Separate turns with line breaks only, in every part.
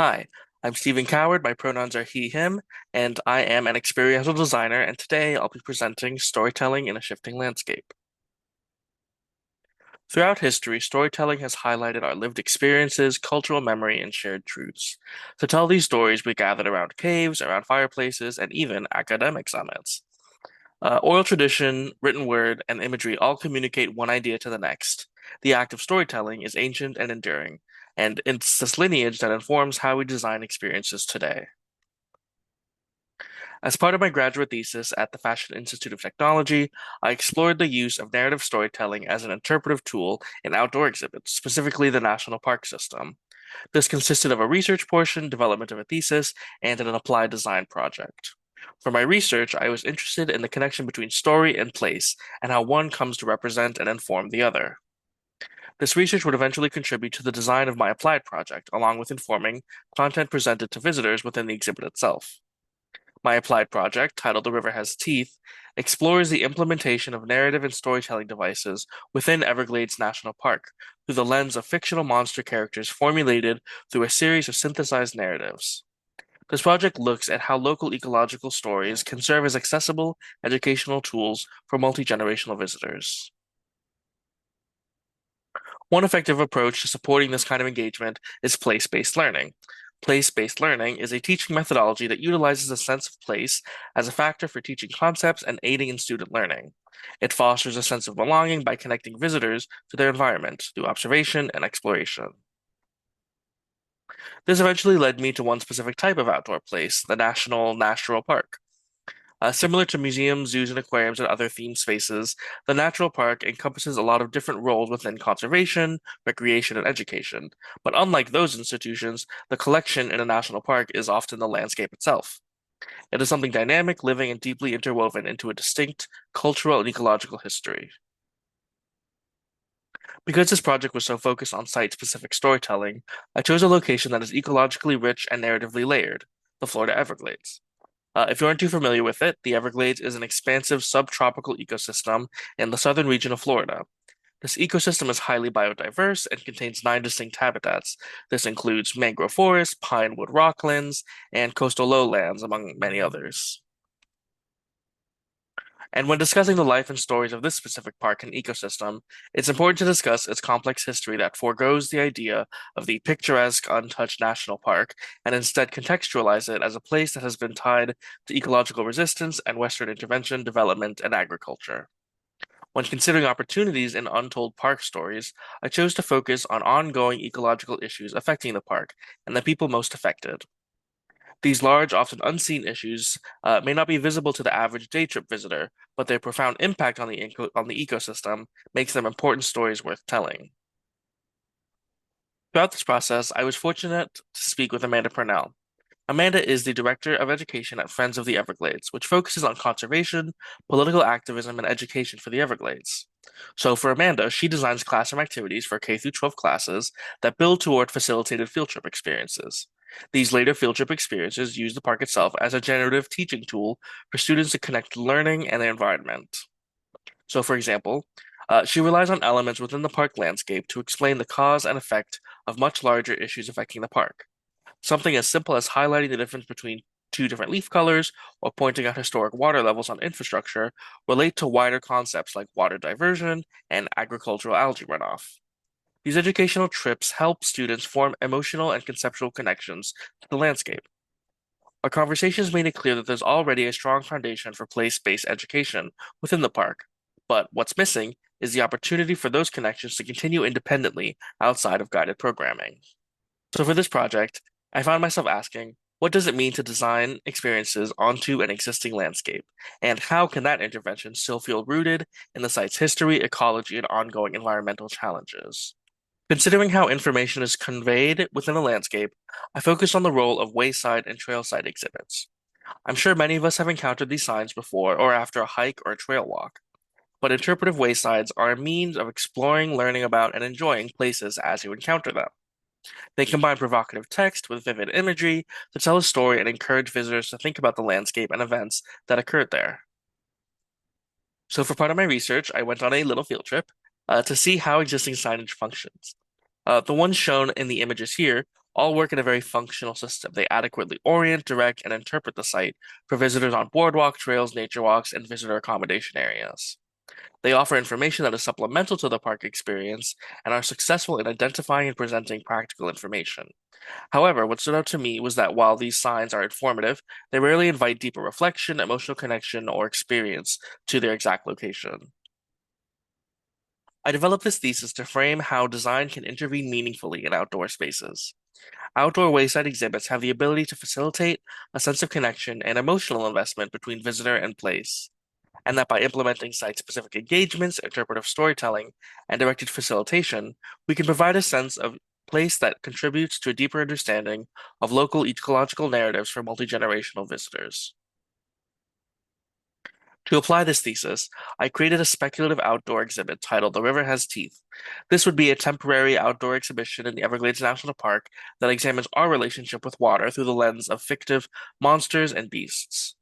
Hi, I'm Stephen Coward. My pronouns are he, him, and I am an experiential designer. And today I'll be presenting storytelling in a shifting landscape. Throughout history, storytelling has highlighted our lived experiences, cultural memory, and shared truths. To tell these stories, we gathered around caves, around fireplaces, and even academic summits. Oral tradition, written word, and imagery all communicate one idea to the next. The act of storytelling is ancient and enduring, and it's this lineage that informs how we design experiences today. As part of my graduate thesis at the Fashion Institute of Technology, I explored the use of narrative storytelling as an interpretive tool in outdoor exhibits, specifically the national park system. This consisted of a research portion, development of a thesis, and an applied design project. For my research, I was interested in the connection between story and place, and how one comes to represent and inform the other. This research would eventually contribute to the design of my applied project, along with informing content presented to visitors within the exhibit itself. My applied project, titled The River Has Teeth, explores the implementation of narrative and storytelling devices within Everglades National Park through the lens of fictional monster characters formulated through a series of synthesized narratives. This project looks at how local ecological stories can serve as accessible educational tools for multi-generational visitors. One effective approach to supporting this kind of engagement is place-based learning. Place-based learning is a teaching methodology that utilizes a sense of place as a factor for teaching concepts and aiding in student learning. It fosters a sense of belonging by connecting visitors to their environment through observation and exploration. This eventually led me to one specific type of outdoor place, the National Natural Park. Similar to museums, zoos, and aquariums and other themed spaces, the natural park encompasses a lot of different roles within conservation, recreation, and education. But unlike those institutions, the collection in a national park is often the landscape itself. It is something dynamic, living, and deeply interwoven into a distinct cultural and ecological history. Because this project was so focused on site-specific storytelling, I chose a location that is ecologically rich and narratively layered, the Florida Everglades. If you aren't too familiar with it, the Everglades is an expansive subtropical ecosystem in the southern region of Florida. This ecosystem is highly biodiverse and contains nine distinct habitats. This includes mangrove forests, pine wood rocklands, and coastal lowlands, among many others. And when discussing the life and stories of this specific park and ecosystem, it's important to discuss its complex history that forgoes the idea of the picturesque, untouched national park and instead contextualize it as a place that has been tied to ecological resistance and Western intervention, development, and agriculture. When considering opportunities in untold park stories, I chose to focus on ongoing ecological issues affecting the park and the people most affected. These large, often unseen issues may not be visible to the average day trip visitor, but their profound impact on the ecosystem makes them important stories worth telling. Throughout this process, I was fortunate to speak with Amanda Purnell. Amanda is the Director of Education at Friends of the Everglades, which focuses on conservation, political activism, and education for the Everglades. So for Amanda, she designs classroom activities for K through 12 classes that build toward facilitated field trip experiences. These later field trip experiences use the park itself as a generative teaching tool for students to connect learning and the environment. So, for example, she relies on elements within the park landscape to explain the cause and effect of much larger issues affecting the park. Something as simple as highlighting the difference between two different leaf colors or pointing out historic water levels on infrastructure relate to wider concepts like water diversion and agricultural algae runoff. These educational trips help students form emotional and conceptual connections to the landscape. Our conversations made it clear that there's already a strong foundation for place-based education within the park, but what's missing is the opportunity for those connections to continue independently outside of guided programming. So for this project, I found myself asking, what does it mean to design experiences onto an existing landscape? And how can that intervention still feel rooted in the site's history, ecology, and ongoing environmental challenges? Considering how information is conveyed within a landscape, I focused on the role of wayside and trailside exhibits. I'm sure many of us have encountered these signs before or after a hike or a trail walk, but interpretive waysides are a means of exploring, learning about, and enjoying places as you encounter them. They combine provocative text with vivid imagery to tell a story and encourage visitors to think about the landscape and events that occurred there. So, for part of my research, I went on a little field trip to see how existing signage functions. The ones shown in the images here all work in a very functional system. They adequately orient, direct, and interpret the site for visitors on boardwalk, trails, nature walks, and visitor accommodation areas. They offer information that is supplemental to the park experience and are successful in identifying and presenting practical information. However, what stood out to me was that while these signs are informative, they rarely invite deeper reflection, emotional connection, or experience to their exact location. I developed this thesis to frame how design can intervene meaningfully in outdoor spaces. Outdoor wayside exhibits have the ability to facilitate a sense of connection and emotional investment between visitor and place, and that by implementing site-specific engagements, interpretive storytelling, and directed facilitation, we can provide a sense of place that contributes to a deeper understanding of local ecological narratives for multi-generational visitors. To apply this thesis, I created a speculative outdoor exhibit titled The River Has Teeth. This would be a temporary outdoor exhibition in the Everglades National Park that examines our relationship with water through the lens of fictive monsters and beasts.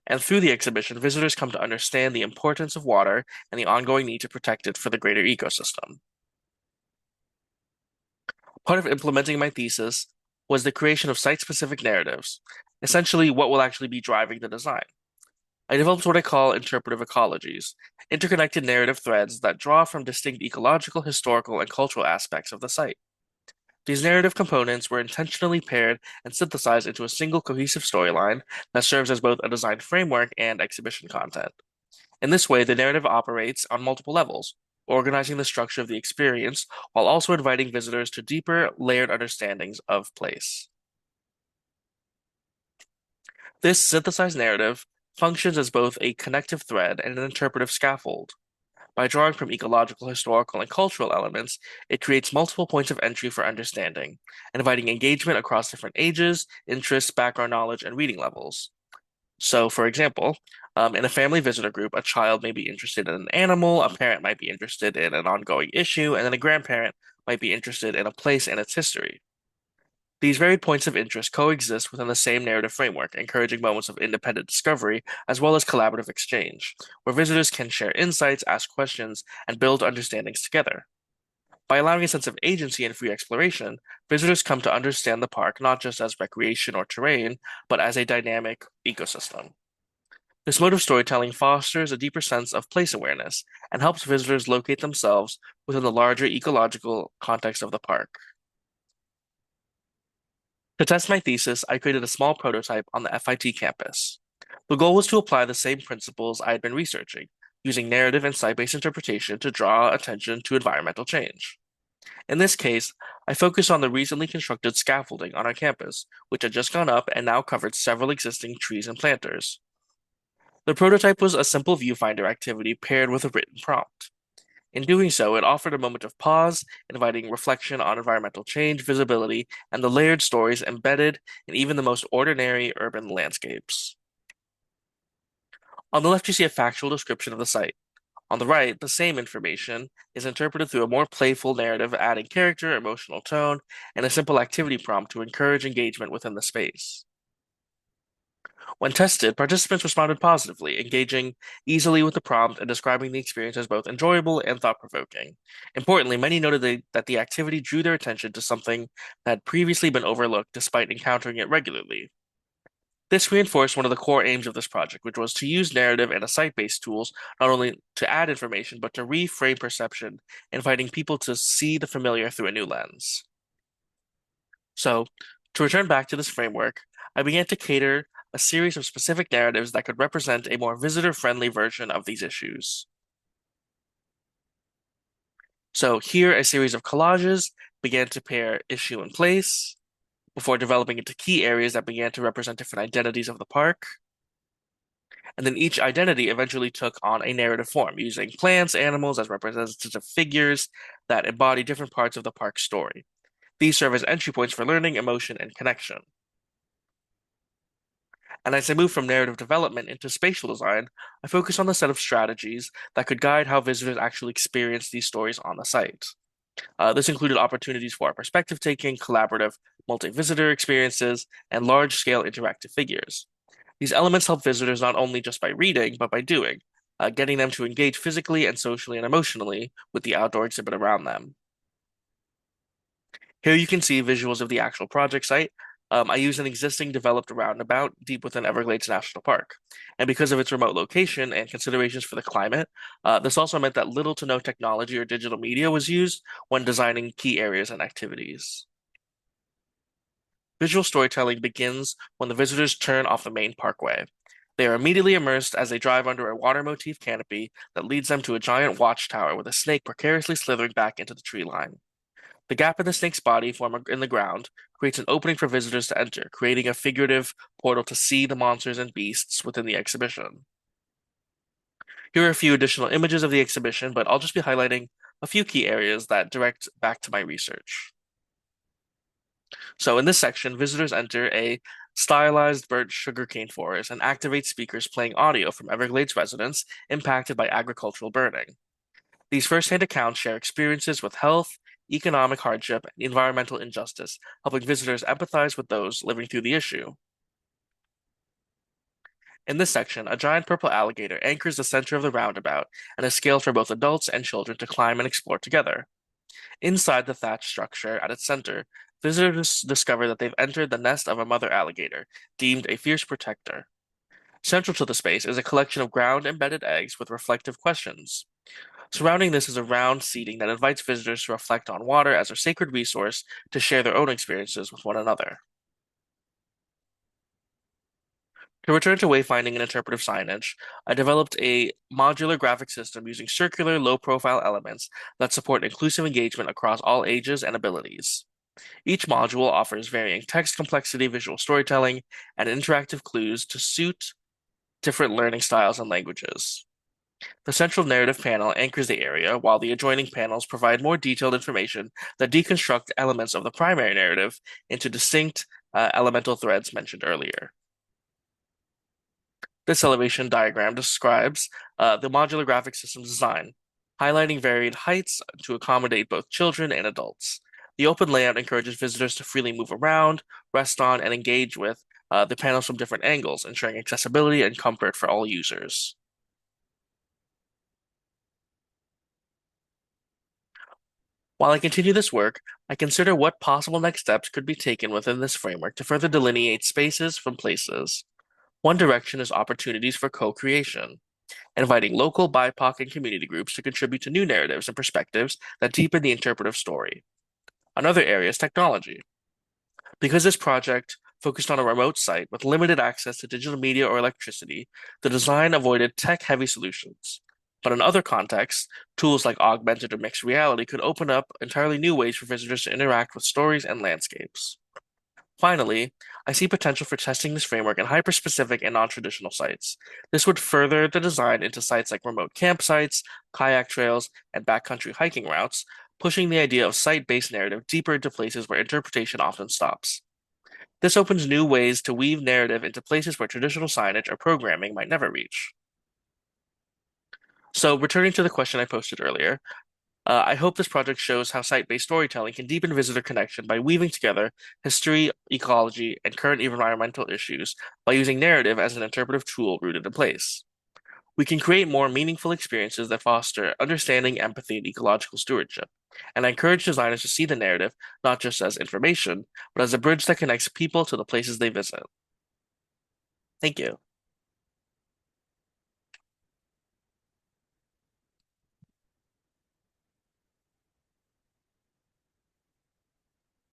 And through the exhibition, visitors come to understand the importance of water and the ongoing need to protect it for the greater ecosystem. Part of implementing my thesis was the creation of site-specific narratives, essentially what will actually be driving the design. I developed what I call interpretive ecologies, interconnected narrative threads that draw from distinct ecological, historical, and cultural aspects of the site. These narrative components were intentionally paired and synthesized into a single cohesive storyline that serves as both a design framework and exhibition content. In this way, the narrative operates on multiple levels, organizing the structure of the experience while also inviting visitors to deeper, layered understandings of place. This synthesized narrative functions as both a connective thread and an interpretive scaffold. By drawing from ecological, historical, and cultural elements, it creates multiple points of entry for understanding, inviting engagement across different ages, interests, background knowledge, and reading levels. So, for example, in a family visitor group, a child may be interested in an animal, a parent might be interested in an ongoing issue, and then a grandparent might be interested in a place and its history. These varied points of interest coexist within the same narrative framework, encouraging moments of independent discovery as well as collaborative exchange, where visitors can share insights, ask questions, and build understandings together. By allowing a sense of agency and free exploration, visitors come to understand the park not just as recreation or terrain, but as a dynamic ecosystem. This mode of storytelling fosters a deeper sense of place awareness and helps visitors locate themselves within the larger ecological context of the park. To test my thesis, I created a small prototype on the FIT campus. The goal was to apply the same principles I had been researching, using narrative and site-based interpretation to draw attention to environmental change. In this case, I focused on the recently constructed scaffolding on our campus, which had just gone up and now covered several existing trees and planters. The prototype was a simple viewfinder activity paired with a written prompt. In doing so, it offered a moment of pause, inviting reflection on environmental change, visibility, and the layered stories embedded in even the most ordinary urban landscapes. On the left, you see a factual description of the site. On the right, the same information is interpreted through a more playful narrative, adding character, emotional tone, and a simple activity prompt to encourage engagement within the space. When tested, participants responded positively, engaging easily with the prompt and describing the experience as both enjoyable and thought-provoking. Importantly, many noted that the activity drew their attention to something that had previously been overlooked despite encountering it regularly. This reinforced one of the core aims of this project, which was to use narrative and site-based tools not only to add information, but to reframe perception, inviting people to see the familiar through a new lens. So, to return back to this framework, I began to cater a series of specific narratives that could represent a more visitor-friendly version of these issues. So here, a series of collages began to pair issue and place before developing into key areas that began to represent different identities of the park. And then each identity eventually took on a narrative form, using plants, animals as representative figures that embody different parts of the park's story. These serve as entry points for learning, emotion, and connection. And as I move from narrative development into spatial design, I focus on the set of strategies that could guide how visitors actually experience these stories on the site. This included opportunities for perspective taking, collaborative multi-visitor experiences, and large-scale interactive figures. These elements help visitors not only just by reading, but by doing, getting them to engage physically and socially and emotionally with the outdoor exhibit around them. Here you can see visuals of the actual project site. I used an existing developed roundabout deep within Everglades National Park. And because of its remote location and considerations for the climate, this also meant that little to no technology or digital media was used when designing key areas and activities. Visual storytelling begins when the visitors turn off the main parkway. They are immediately immersed as they drive under a water motif canopy that leads them to a giant watchtower with a snake precariously slithering back into the tree line. The gap in the snake's body form in the ground creates an opening for visitors to enter, creating a figurative portal to see the monsters and beasts within the exhibition. Here are a few additional images of the exhibition, but I'll just be highlighting a few key areas that direct back to my research. So in this section, visitors enter a stylized birch sugarcane forest and activate speakers playing audio from Everglades residents impacted by agricultural burning. These firsthand accounts share experiences with health, economic hardship, and environmental injustice, helping visitors empathize with those living through the issue. In this section, a giant purple alligator anchors the center of the roundabout and is scaled for both adults and children to climb and explore together. Inside the thatched structure at its center, visitors discover that they've entered the nest of a mother alligator, deemed a fierce protector. Central to the space is a collection of ground-embedded eggs with reflective questions. Surrounding this is a round seating that invites visitors to reflect on water as a sacred resource to share their own experiences with one another. To return to wayfinding and interpretive signage, I developed a modular graphic system using circular, low-profile elements that support inclusive engagement across all ages and abilities. Each module offers varying text complexity, visual storytelling, and interactive clues to suit different learning styles and languages. The central narrative panel anchors the area, while the adjoining panels provide more detailed information that deconstruct elements of the primary narrative into distinct elemental threads mentioned earlier. This elevation diagram describes the modular graphic system design, highlighting varied heights to accommodate both children and adults. The open layout encourages visitors to freely move around, rest on, and engage with the panels from different angles, ensuring accessibility and comfort for all users. While I continue this work, I consider what possible next steps could be taken within this framework to further delineate spaces from places. One direction is opportunities for co-creation, inviting local BIPOC and community groups to contribute to new narratives and perspectives that deepen the interpretive story. Another area is technology. Because this project focused on a remote site with limited access to digital media or electricity, the design avoided tech-heavy solutions. But in other contexts, tools like augmented or mixed reality could open up entirely new ways for visitors to interact with stories and landscapes. Finally, I see potential for testing this framework in hyper-specific and non-traditional sites. This would further the design into sites like remote campsites, kayak trails, and backcountry hiking routes, pushing the idea of site-based narrative deeper into places where interpretation often stops. This opens new ways to weave narrative into places where traditional signage or programming might never reach. So, returning to the question I posted earlier, I hope this project shows how site-based storytelling can deepen visitor connection by weaving together history, ecology, and current environmental issues by using narrative as an interpretive tool rooted in place. We can create more meaningful experiences that foster understanding, empathy, and ecological stewardship. And I encourage designers to see the narrative not just as information, but as a bridge that connects people to the places they visit. Thank you.